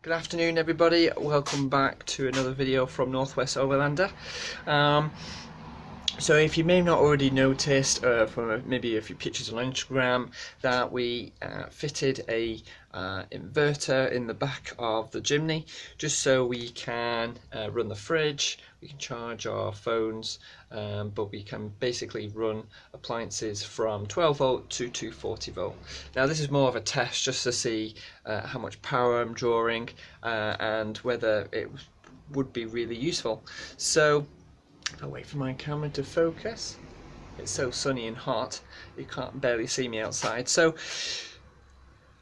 Good afternoon everybody, welcome back to another video from Northwest Overlander. So if you may not already noticed from maybe a few pictures on Instagram that we fitted a inverter in the back of the chimney just so we can run the fridge, we can charge our phones, but we can basically run appliances from 12 volt to 240 volt. Now this is more of a test just to see how much power I'm drawing and whether it would be really useful. So I'll wait for my camera to focus. It's so sunny and hot you can't barely see me outside. So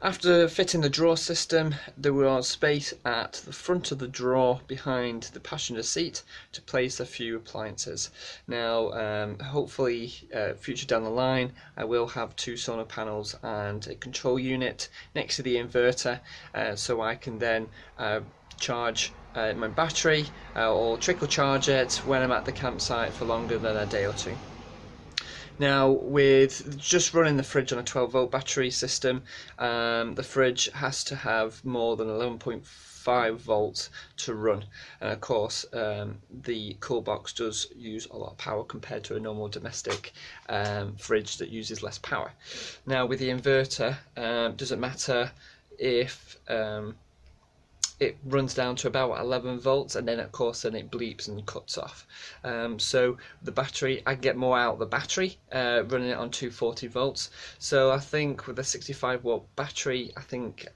after fitting the drawer system, there was space at the front of the drawer behind the passenger seat to place a few appliances. Now hopefully future down the line I will have two solar panels and a control unit next to the inverter so I can then charge my battery or trickle charge it when I'm at the campsite for longer than a day or two. Now with just running the fridge on a 12 volt battery system, the fridge has to have more than 11.5 volts to run, and of course the cool box does use a lot of power compared to a normal domestic fridge that uses less power. Now with the inverter, doesn't matter if it runs down to about 11 volts and then of course then it bleeps and cuts off. So the battery, I can get more out of the battery running it on 240 volts. So I think with a 65 watt battery, I think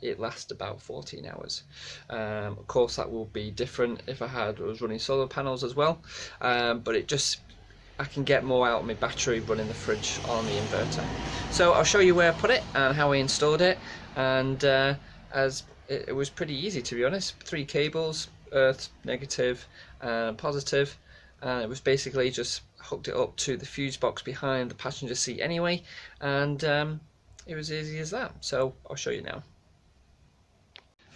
it lasts about 14 hours. Of course that will be different if I was running solar panels as well, but I can get more out of my battery running the fridge on the inverter. So I'll show you where I put it and how I installed it, and it was pretty easy, to be honest. 3 cables, earth, negative and positive, and it was basically just hooked it up to the fuse box behind the passenger seat anyway, and it was easy as that. So I'll show you now.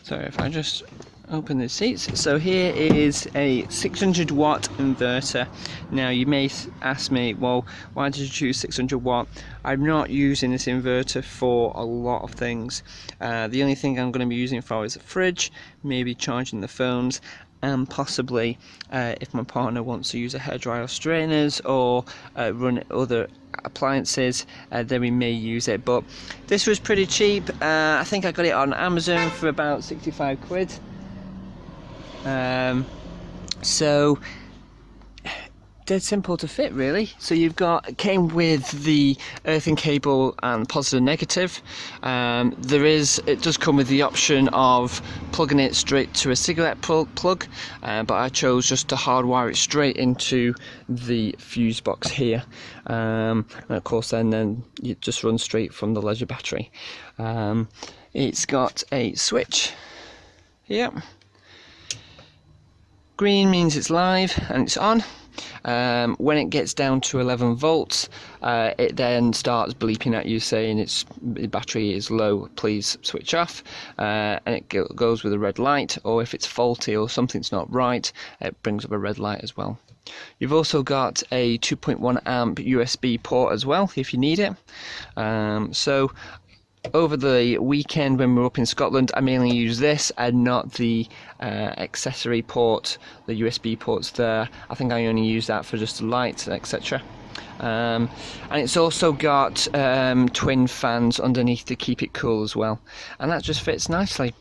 So if I just open the seats, so here is a 600 watt inverter. Now you may ask me, well, why did you choose 600 watt? I'm not using this inverter for a lot of things. The only thing I'm going to be using it for is a fridge, maybe charging the phones, and possibly if my partner wants to use a hairdryer or strainers or run other appliances, then we may use it. But this was pretty cheap. I think I got it on Amazon for about 65 quid. So dead simple to fit, really. So it came with the earthing cable and positive and negative. It does come with the option of plugging it straight to a cigarette plug, but I chose just to hardwire it straight into the fuse box here, and of course then it just runs straight from the leisure battery. It's got a switch here. Green means it's live and it's on. When it gets down to 11 volts, it then starts bleeping at you saying the battery is low, please switch off, and it goes with a red light, or if it's faulty or something's not right, it brings up a red light as well. You've also got a 2.1 amp USB port as well if you need it. So over the weekend when we were up in Scotland, I mainly use this and not the accessory port, the USB ports there. I think I only use that for just the lights, etc. And it's also got twin fans underneath to keep it cool as well, and that just fits nicely.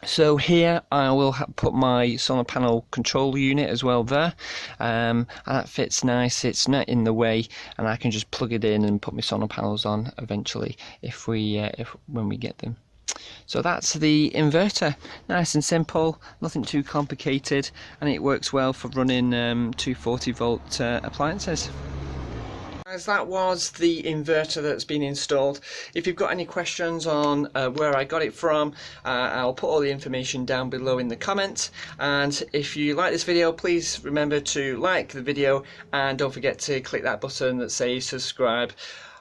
So here I will put my solar panel control unit as well there, and that fits nice. It's not in the way, and I can just plug it in and put my solar panels on eventually when we get them. So that's the inverter, nice and simple, nothing too complicated, and it works well for running 240 volt appliances. As that was the inverter that's been installed. If you've got any questions on where I got it from, I'll put all the information down below in the comments. And if you like this video, please remember to like the video and don't forget to click that button that says subscribe.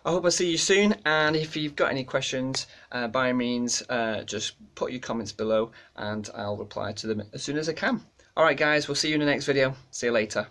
I hope I see you soon, and if you've got any questions, by all means just put your comments below and I'll reply to them as soon as I can. Alright guys, we'll see you in the next video. See you later.